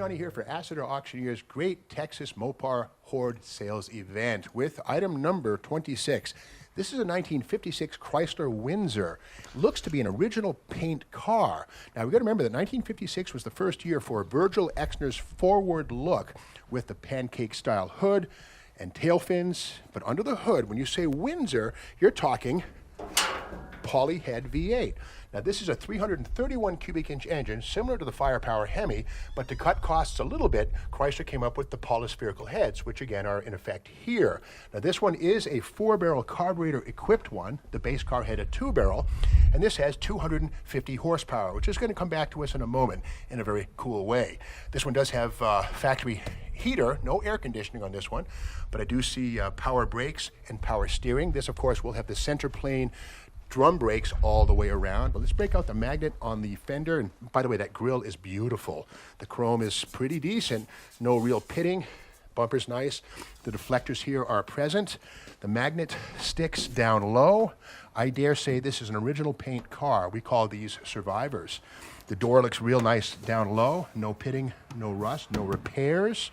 Mariani here for Asseter Auctioneer's Great Texas Mopar Horde Sales Event with item number 26. This is a 1956 Chrysler Windsor. Looks to be an original paint car. Now we've got to remember that 1956 was the first year for Virgil Exner's forward look with the pancake style hood and tail fins. But under the hood, when you say Windsor, you're talking polyhead V8. Now this is a 331 cubic inch engine, similar to the Firepower Hemi, but to cut costs a little bit, Chrysler came up with the polyspherical heads, which again are in effect here. Now this one is a 4-barrel carburetor equipped one. The base car had a 2-barrel, and this has 250 horsepower, which is going to come back to us in a moment in a very cool way. This one does have factory heater, no air conditioning on this one, but I do see power brakes and power steering. This of course will have the center plane drum brakes all the way around. But let's break out the magnet on the fender. And by the way, that grille is beautiful. The chrome is pretty decent. No real pitting. Bumper's nice. The deflectors here are present. The magnet sticks down low. I dare say this is an original paint car. We call these survivors. The door looks real nice down low. No pitting, no rust, no repairs.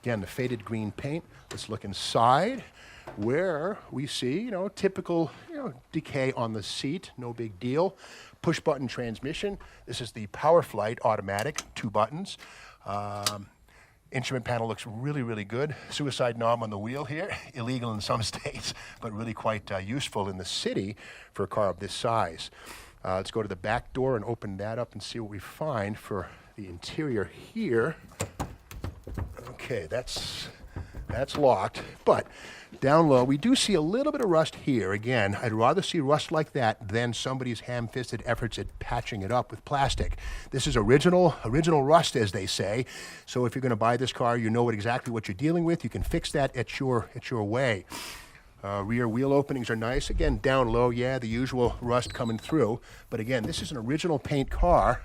Again, the faded green paint. Let's look inside, where we see, typical, decay on the seat, no big deal. Push button transmission. This is the Power Flight automatic, 2 buttons. Instrument panel looks really, really good. Suicide knob on the wheel here, illegal in some states, but really quite useful in the city for a car of this size. Let's go to the back door and open that up and see what we find for the interior here. Okay, that's locked, but down low, we do see a little bit of rust here. Again, I'd rather see rust like that than somebody's ham-fisted efforts at patching it up with plastic. This is original rust, as they say. So if you're going to buy this car, you know exactly what you're dealing with. You can fix that at your way. Rear wheel openings are nice. Again, down low, yeah, the usual rust coming through. But again, this is an original paint car.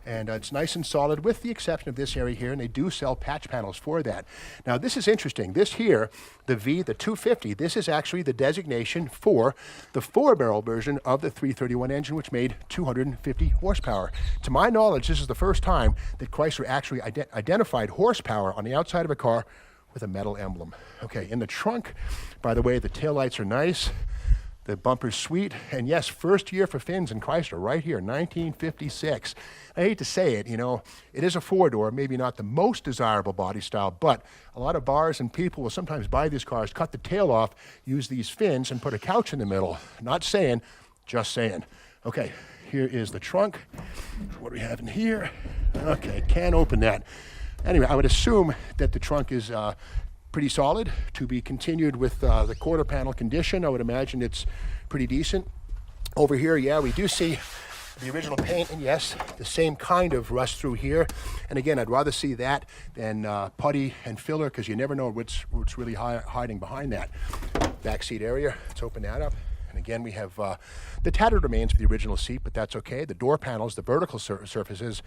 And it's nice and solid with the exception of this area here, and they do sell patch panels for that. Now this is interesting. This here, the 250, this is actually the designation for the 4-barrel version of the 331 engine, which made 250 horsepower. To my knowledge, this is the first time that Chrysler actually identified horsepower on the outside of a car with a metal emblem. Okay, in the trunk, by the way, the taillights are nice. The bumper's sweet, and yes, first year for fins in Chrysler, right here, 1956. I hate to say it, it is a 4-door, maybe not the most desirable body style, but a lot of bars and people will sometimes buy these cars, cut the tail off, use these fins, and put a couch in the middle. Not saying, just saying. Okay, here is the trunk. What do we have in here? Okay, can't open that. Anyway, I would assume that the trunk is pretty solid, to be continued with the quarter panel condition. I would imagine it's pretty decent. Over here, yeah, we do see the original paint, and yes, the same kind of rust through here. And again, I'd rather see that than putty and filler, because you never know what's really hiding behind that. Back seat area, let's open that up. And again, we have the tattered remains of the original seat, but that's okay. The door panels, the vertical surfaces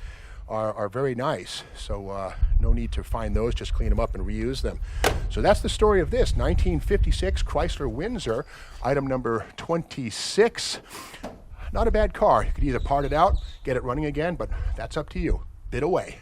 are very nice. So no need to find those, just clean them up and reuse them. So that's the story of this 1956 Chrysler Windsor, item number 26. Not a bad car. You could either part it out, get it running again, but that's up to you. Bid away.